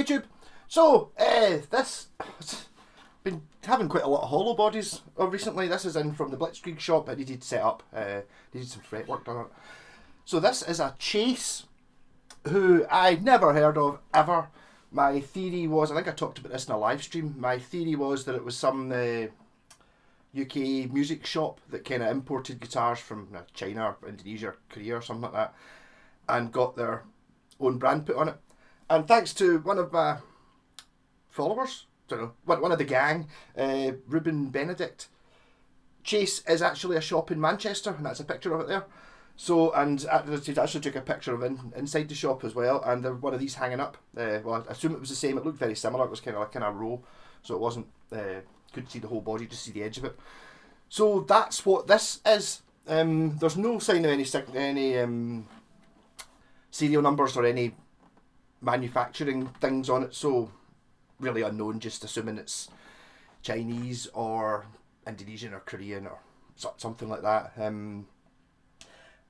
YouTube. So, this... been having quite a lot of hollow bodies recently. This is in from the Blitzkrieg shop. I needed to set up. Needed some fretwork done on it. So this is a Chase, who I'd never heard of, ever. My theory was, I think I talked about this in a live stream, my theory was that it was some UK music shop that kind of imported guitars from China or Indonesia or Korea or something like that, and got their own brand put on it. And thanks to one of my followers, I don't know, one of the gang, Ruben Benedict, Chase is actually a shop in Manchester, and that's a picture of it there. So, and I actually took a picture of inside the shop as well, and there one of these hanging up. Well, I assume it was the same. It looked very similar. It was kind of a row, so it wasn't. Couldn't see the whole body, just see the edge of it. So that's what this is. There's no sign of any serial numbers or any manufacturing things on it. So really unknown. Just assuming it's Chinese or Indonesian or Korean or something like that.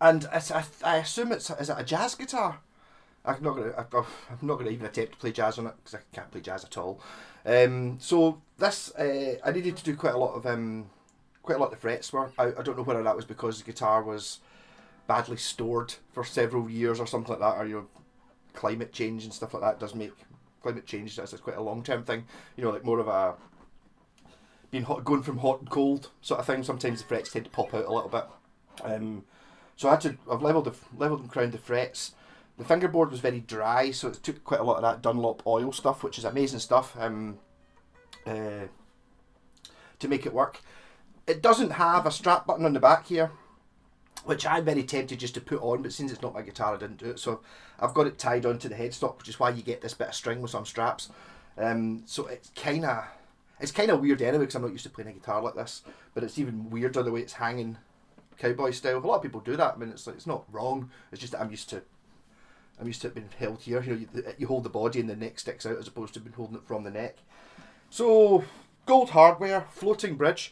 And I assume is it a jazz guitar? I'm not gonna even attempt to play jazz on it because I can't play jazz at all. So this I needed to do quite a lot of the frets were. I don't know whether that was because the guitar was badly stored for several years or something like that, or climate change and stuff like that does make climate change. That's quite a long term thing. Like more of a going from hot and cold sort of thing. Sometimes the frets tend to pop out a little bit. So I've leveled and crowned the frets. The fingerboard was very dry, so it took quite a lot of that Dunlop oil stuff, which is amazing stuff, to make it work. It doesn't have a strap button on the back here, which I'm very tempted just to put on, but since it's not my guitar, I didn't do it. So I've got it tied onto the headstock, which is why you get this bit of string with some straps. So it's kind of weird anyway, because I'm not used to playing a guitar like this, but it's even weirder the way it's hanging cowboy style. A lot of people do that. I mean, it's not wrong. It's just that I'm used to it being held here. You hold the body and the neck sticks out as opposed to being holding it from the neck. So gold hardware, floating bridge,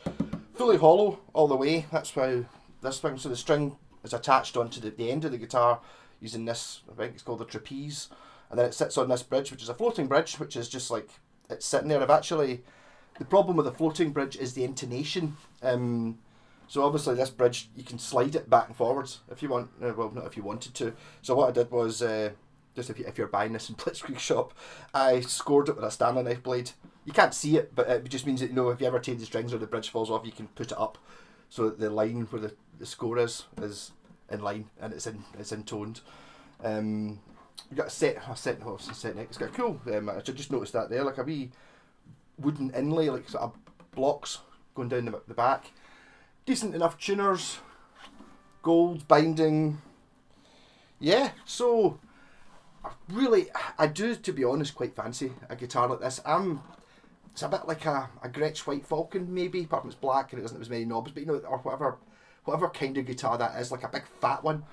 fully hollow all the way. That's how this thing. So the string is attached onto the end of the guitar using this. I think it's called the trapeze, and then it sits on this bridge, which is a floating bridge, which is just like it's sitting there. The problem with the floating bridge is the intonation. So obviously this bridge, you can slide it back and forwards if you want. Well, not if you wanted to. So what I did was, just if you're buying this in Blitzkrieg shop, I scored it with a Stanley knife blade. You can't see it, but it just means that, if you ever take the strings or the bridge falls off, you can put it up so that the line where the score is in line and it's intoned. You got a set neck. It's got a cool. I just noticed that there, like a wee wooden inlay, like sort of blocks going down the back. Decent enough tuners, gold binding. Yeah, so I do, to be honest, quite fancy a guitar like this. It's a bit like a Gretsch White Falcon maybe, apart from it's black and it doesn't have as many knobs, but or whatever kind of guitar that is, like a big fat one.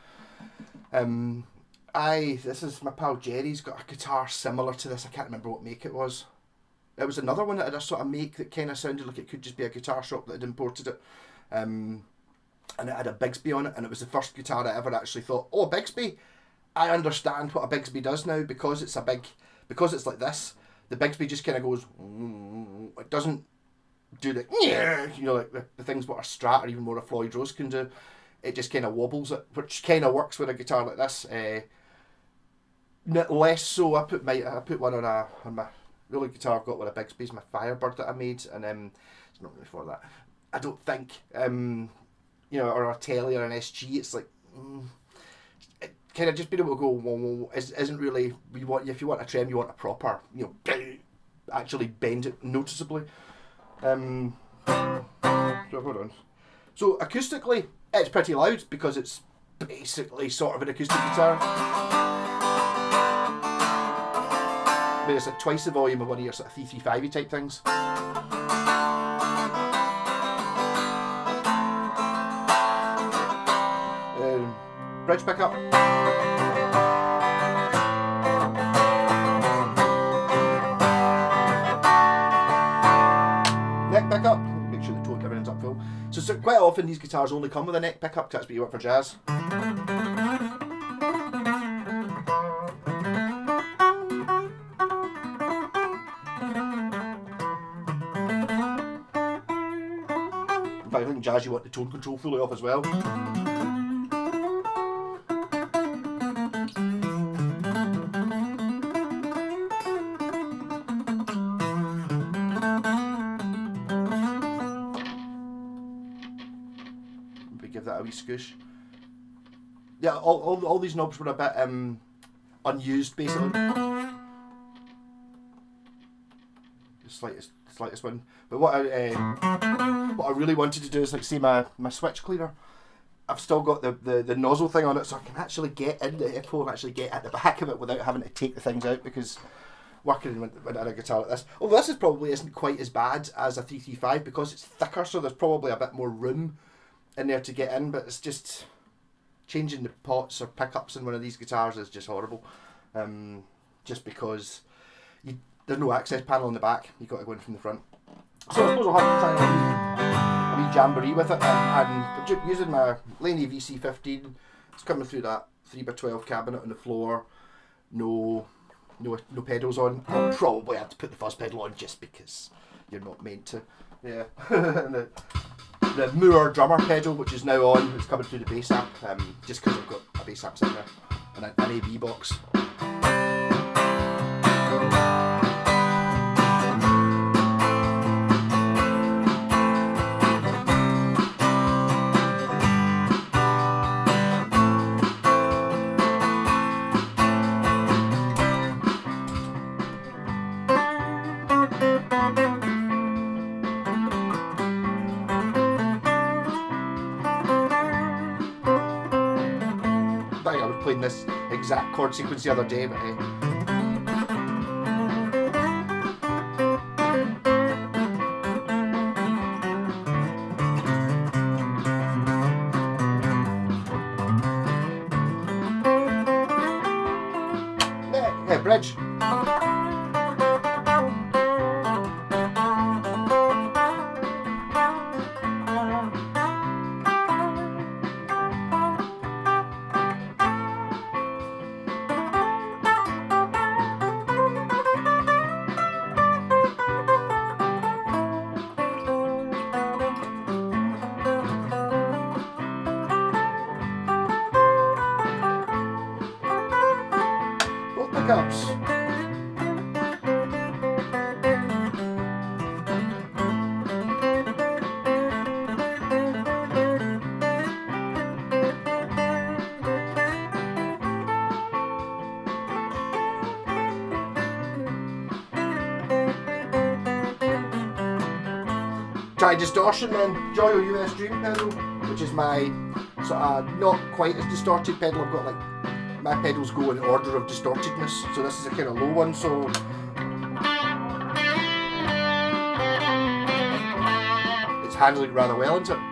This is my pal Jerry's got a guitar similar to this. I can't remember what make it was. It was another one that had a sort of make that kind of sounded like it could just be a guitar shop that had imported it. And it had a Bigsby on it, and it was the first guitar I ever actually thought, oh, a Bigsby, I understand what a Bigsby does now, because it's like this, the Bigsby just kind of goes, it doesn't do the, like the things what a Strat or even more a Floyd Rose can do. It just kind of wobbles it, which kind of works with a guitar like this. Less so, I put one on my the only guitar I've got with a Bigsby is my Firebird that I made, and it's not really for that. I don't think, or a Telly or an SG. It's like, it kind of just being able to go, well, isn't really. If you want a trem, you want a proper, actually bend it noticeably. So hold on. So acoustically, it's pretty loud because it's basically sort of an acoustic guitar. But it's like twice the volume of one of your sort of 335 type things. Bridge pickup. Neck pickup. Make sure the tone everything's up full. So quite often these guitars only come with a neck pickup because that's what you want for jazz. something jazz you want the tone control fully off as well. Maybe give that a wee scoosh. Yeah, all these knobs were a bit unused basically. The slightest one. But what I really wanted to do is like see my switch cleaner. I've still got the nozzle thing on it, so I can actually get in the hippo and actually get at the back of it without having to take the things out, because working with a guitar like this, although this probably isn't quite as bad as a 335 because it's thicker, so there's probably a bit more room in there to get in, but it's just changing the pots or pickups in one of these guitars is just horrible, just because there's no access panel in the back, you've got to go in from the front. So I suppose I'll have to try a wee jamboree with it, and using my Laney VC15, it's coming through that 3x12 cabinet on the floor, no pedals on. I'll probably have to put the fuzz pedal on just because you're not meant to. Yeah. And the Moore drummer pedal, which is now on, it's coming through the bass amp, just because I've got a bass amp sitting there and an AB box. I was playing this exact chord sequence the other day, but yeah, bridge. Pickups. Try distortion then, Joyo US Dream pedal, which is my sort of not quite as distorted pedal. I've got like, my pedals go in order of distortedness, so this is a kind of low one, so it's handling it rather well, isn't it?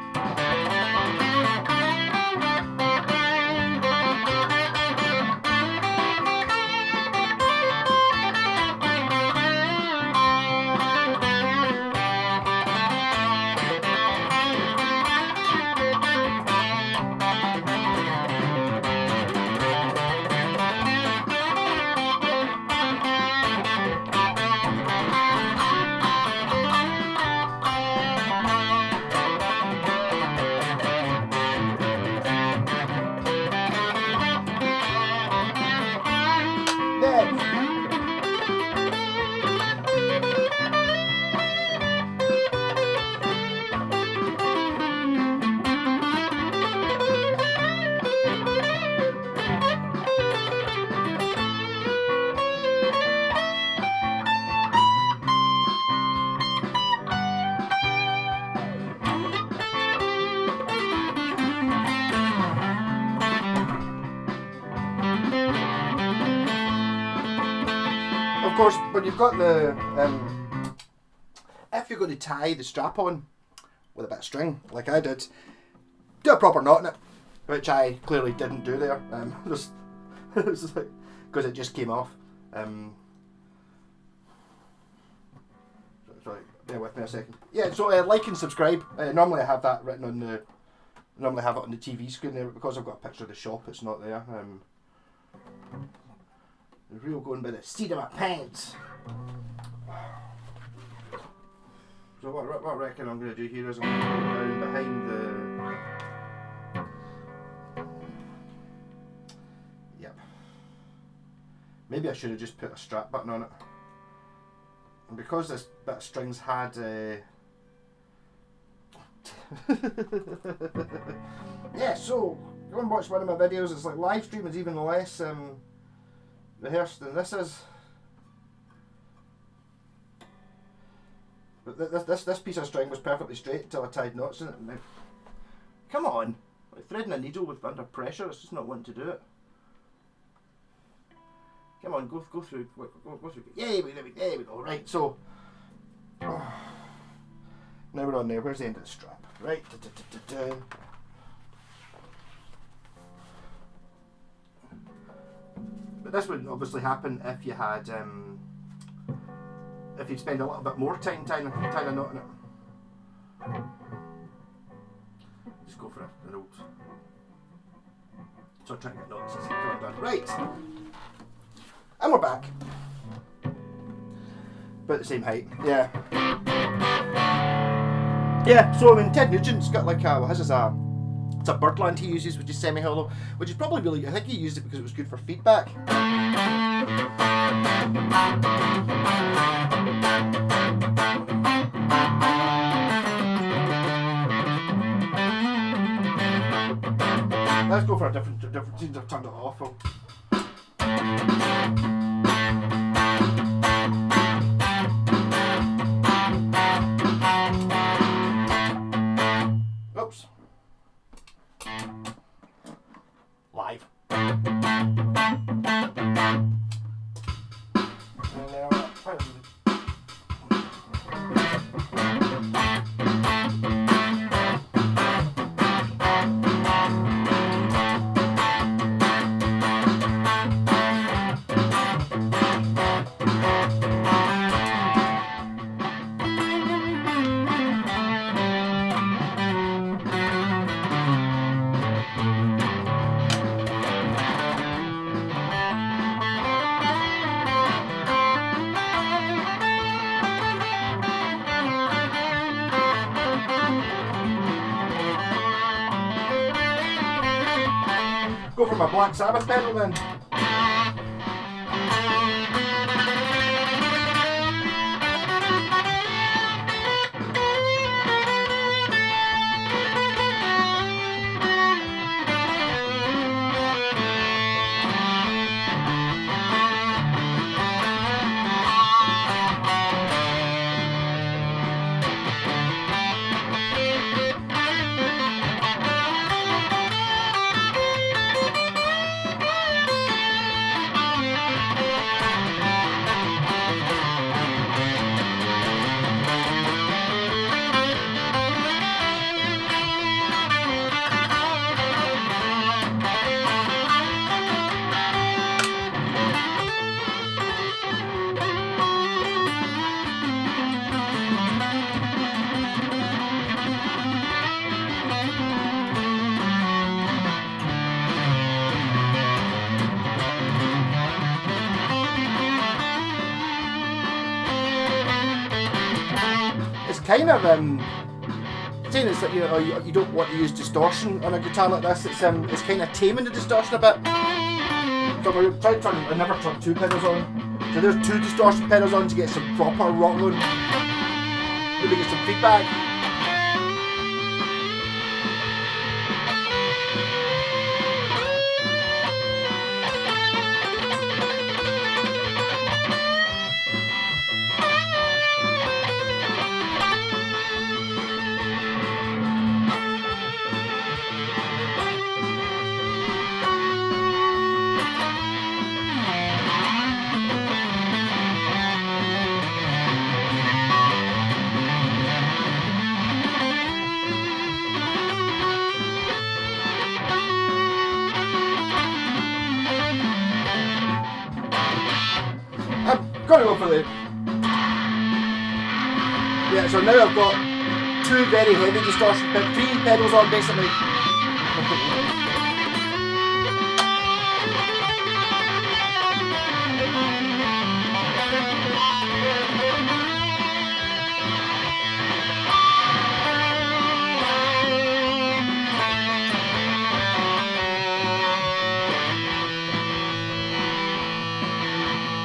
Of course, when you've got the, if you're going to tie the strap on with a bit of string, like I did, do a proper knot in it, which I clearly didn't do there, because it just came off. Sorry, bear with me a second. Yeah, so like and subscribe. Normally I have that written on the, normally have it on the TV screen there, but because I've got a picture of the shop, it's not there. The real going by the seat of my pants. So what I reckon I'm going to do here is I'm going to go down behind the... Yep. Maybe I should have just put a strap button on it. And because this bit of strings had... yeah, so go and watch one of my videos. It's like live stream is even less rehearsed than this is. But this piece of string was perfectly straight until I tied knots in it. Now, come on, like threading a needle with under pressure, it's just not wanting to do it. Come on, go through, go through. Yeah, there we go. Right, so now we're on there. Where's the end of the strap? Right. But this would obviously happen if you had. If you'd spend a little bit more time tying a knot in it. Just go for a note. So I'm trying to get knots as it's done. Right. And we're back. About the same height. Yeah. Yeah, so I mean Ted Nugent's got like it's a Birdland he uses, which is semi-hollow, which is probably really, I think he used it because it was good for feedback. Let's go for a different seems I've turned it off. Oops. Live. Go for my Black Sabbath pedal then. Kind of saying it's like you don't want to use distortion on a guitar like this. It's kind of taming the distortion a bit. So we're trying to turn. I never turn two pedals on. So there's two distortion pedals on to get some proper rock on. Maybe get some feedback. Gotta go for the... Yeah, so now I've got two very heavy distortion pedals, three pedals on basically.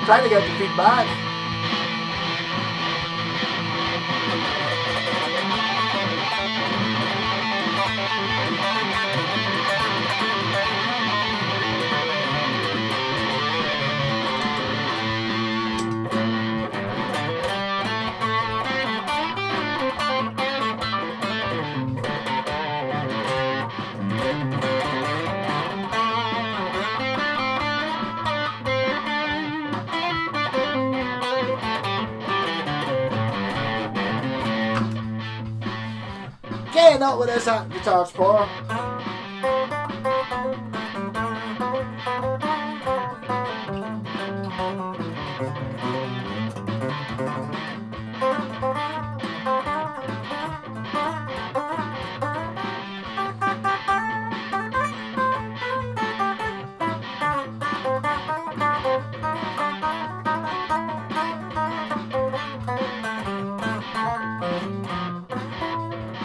Trying to get the feedback. Getting up with this guitar for.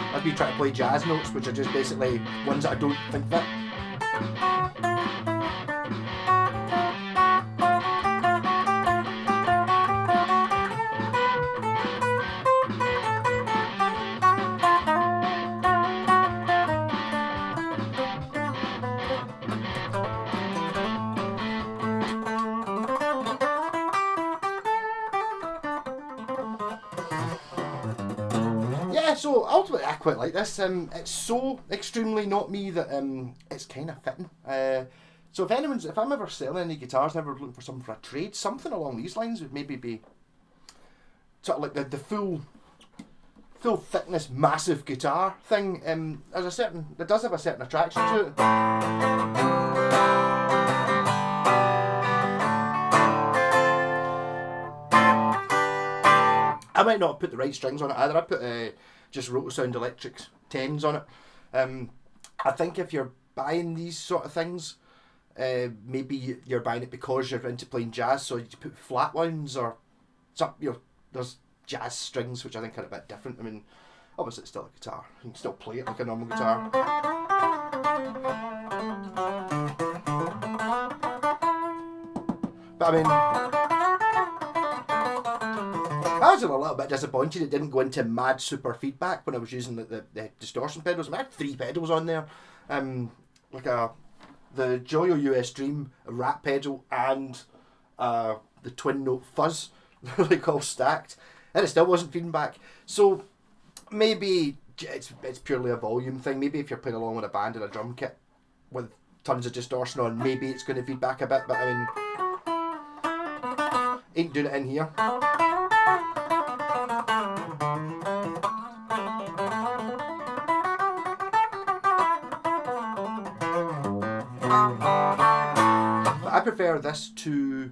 I'd be trying to play jazz notes, which are just basically ones that I don't think fit. So ultimately I quite like this. It's so extremely not me that it's kind of fitting. So if I'm ever selling any guitars and ever looking for something for a trade, something along these lines would maybe be sort of like the full thickness massive guitar thing. It does have a certain attraction to it. I might not have put the right strings on it either. I put just Rotosound Electrics 10s on it. I think if you're buying these sort of things, maybe you're buying it because you're into playing jazz, so you put flat ones or there's jazz strings, which I think are a bit different. I mean, obviously it's still a guitar. You can still play it like a normal guitar. But I mean, I was a little bit disappointed it didn't go into mad super feedback when I was using the distortion pedals. I had 3 pedals on there, the Joyo US Dream rat pedal and the twin note fuzz, like all stacked, and it still wasn't feeding back. So maybe it's purely a volume thing. Maybe if you're playing along with a band and a drum kit with tons of distortion on, maybe it's going to feed back a bit. But I mean, ain't doing it in here. I prefer this to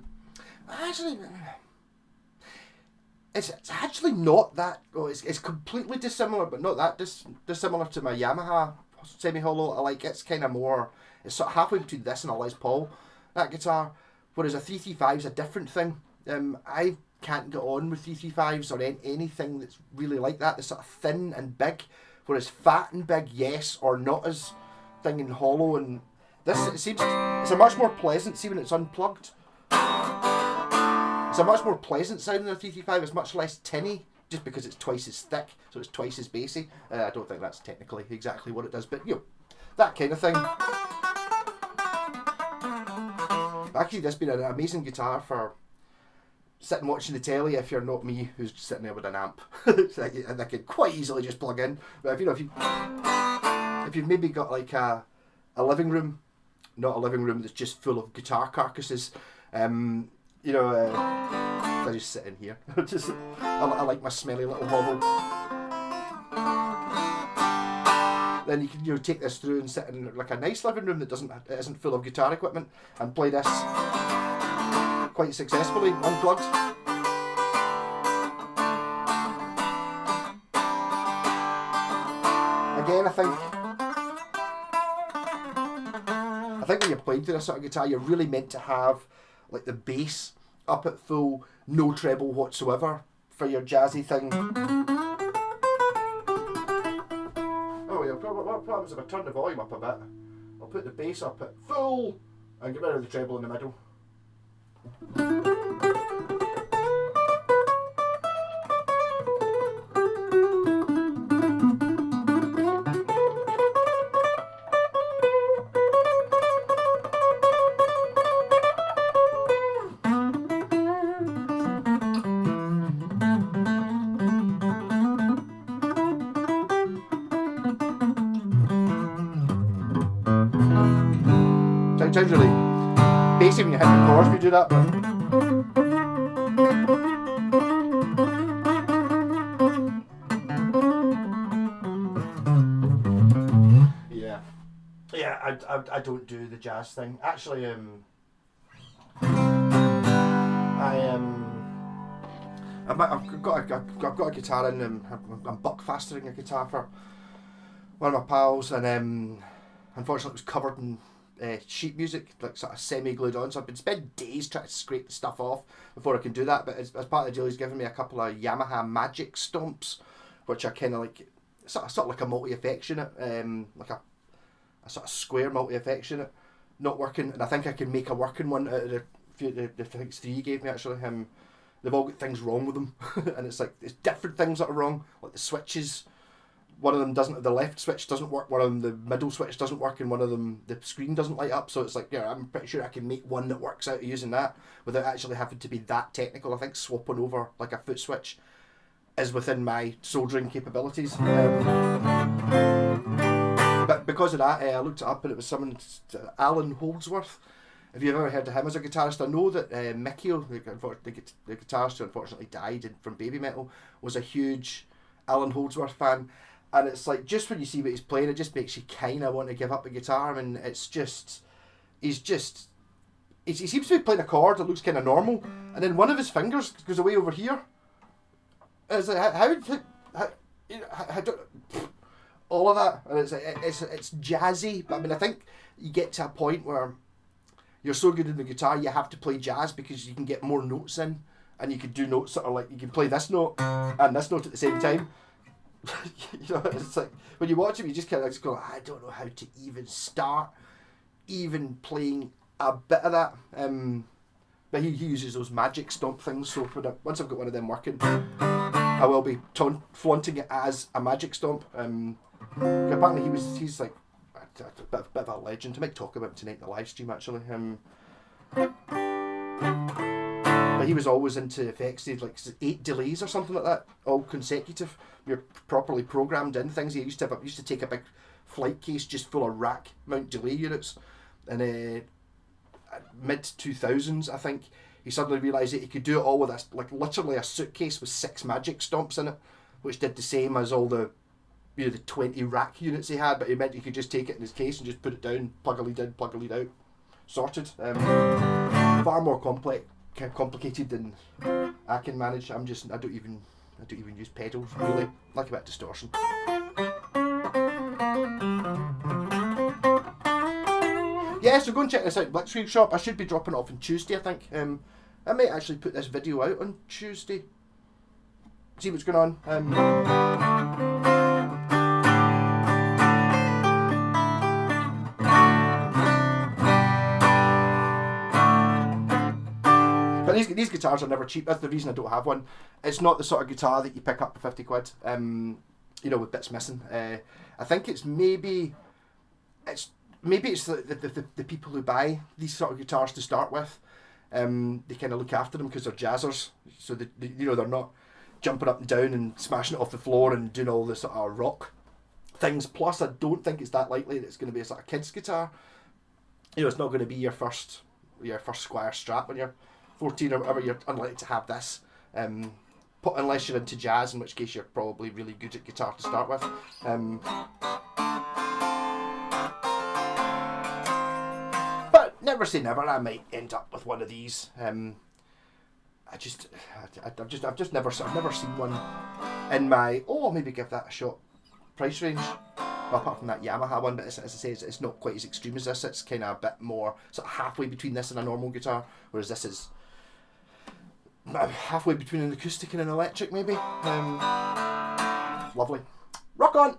it's actually not that. Oh, it's completely dissimilar, but not that dissimilar to my Yamaha semi-hollow. I like it's kind of more. It's sort of halfway between this and a Les Paul, that guitar. Whereas a 335 is a different thing. I can't get on with 335s or anything that's really like that. They're sort of thin and big. Whereas fat and big, yes, or not as thing and hollow. And this, it seems, it's a much more pleasant, see when it's unplugged. It's a much more pleasant sound than a 335. It's much less tinny, just because it's twice as thick, so it's twice as bassy. I don't think that's technically exactly what it does, but you know, that kind of thing. Actually, this has been an amazing guitar for sitting watching the telly if you're not me, who's sitting there with an amp. And I could quite easily just plug in. But if you've maybe got like a living room, not a living room that's just full of guitar carcasses, I just sit in here. I like my smelly little hovel. Then you can take this through and sit in like a nice living room that isn't full of guitar equipment and play this quite successfully unplugged. Again, I think when you're playing through this sort of guitar, you're really meant to have like the bass up at full, no treble whatsoever for your jazzy thing. Oh yeah, what happens if I turn the volume up a bit? I'll put the bass up at full and get rid of the treble in the middle. sounds really bassy when you hit the chords when you do that, but yeah, I don't do the jazz thing. Actually, I've got a guitar in, I'm buckfastering a guitar for one of my pals, and unfortunately it was covered in sheet music, like sort of semi-glued on, so I've been spending days trying to scrape the stuff off before I can do that, but as part of the deal he's given me a couple of Yamaha Magic Stomps, which are kind of like, sort of like a multi-effects unit, like a sort of square multi-effects unit, not working, and I think I can make a working one out of the things three he gave me actually. They've all got things wrong with them, and it's like, it's different things that are wrong, like the switches. One of them doesn't, the left switch doesn't work, one of them, the middle switch doesn't work, and one of them, the screen doesn't light up, so it's like, yeah, I'm pretty sure I can make one that works out of using that, without actually having to be that technical. I think swapping over, like a foot switch, is within my soldering capabilities. But because of that, I looked it up, and it was someone, Alan Holdsworth. If you've ever heard of him as a guitarist, I know that Mikio, the guitarist who unfortunately died from Baby Metal, was a huge Alan Holdsworth fan. And it's like, just when you see what he's playing, it just makes you kind of want to give up the guitar. I mean, it's just, he seems to be playing a chord that looks kind of normal, and then one of his fingers goes away over here. And it's like, how all of that, and it's jazzy. But I mean, I think you get to a point where you're so good in the guitar, you have to play jazz because you can get more notes in, and you can do notes that are like, you can play this note and this note at the same time. You know, it's like, when you watch him, you just kind of just go, I don't know how to even start even playing a bit of that. But he uses those Magic Stomp things, so once I've got one of them working, I will be flaunting it as a Magic Stomp. Apparently he's like a bit of a legend. I might talk about him tonight in the live stream actually. But he was always into effects. He had like 8 delays or something like that, all consecutive. You're properly programmed in things. He used to take a big flight case just full of rack mount delay units, and mid 2000s I think he suddenly realised that he could do it all with this, like literally a suitcase with 6 Magic Stomps in it, which did the same as all the, you know, the 20 rack units he had, but it meant he could just take it in his case and just put it down, plug a lead in, plug a lead out, sorted. Far more complicated than I can manage. I don't even use pedals really. Like a bit of distortion. Yeah, so go and check this out, Blitzkrieg Shop. I should be dropping it off on Tuesday, I think. I might actually put this video out on Tuesday. See what's going on. But these guitars are never cheap. That's the reason I don't have one. It's not the sort of guitar that you pick up for 50 quid, you know, with bits missing. I think it's maybe it's the people who buy these sort of guitars to start with. They kind of look after them because they're jazzers, so they you know, they're not jumping up and down and smashing it off the floor and doing all this sort of rock things. Plus, I don't think it's that likely that it's going to be a sort of kid's guitar. You know, it's not going to be your first Squier Strat when you're 14 or whatever. You're unlikely to have this, unless you're into jazz, in which case you're probably really good at guitar to start with. But never say never. I might end up with one of these. I've just never seen one in my, maybe give that a shot, price range. Well, apart from that Yamaha one, but as I say, it's not quite as extreme as this. It's kind of a bit more sort of halfway between this and a normal guitar, whereas this is halfway between an acoustic and an electric, maybe. Lovely. Rock on!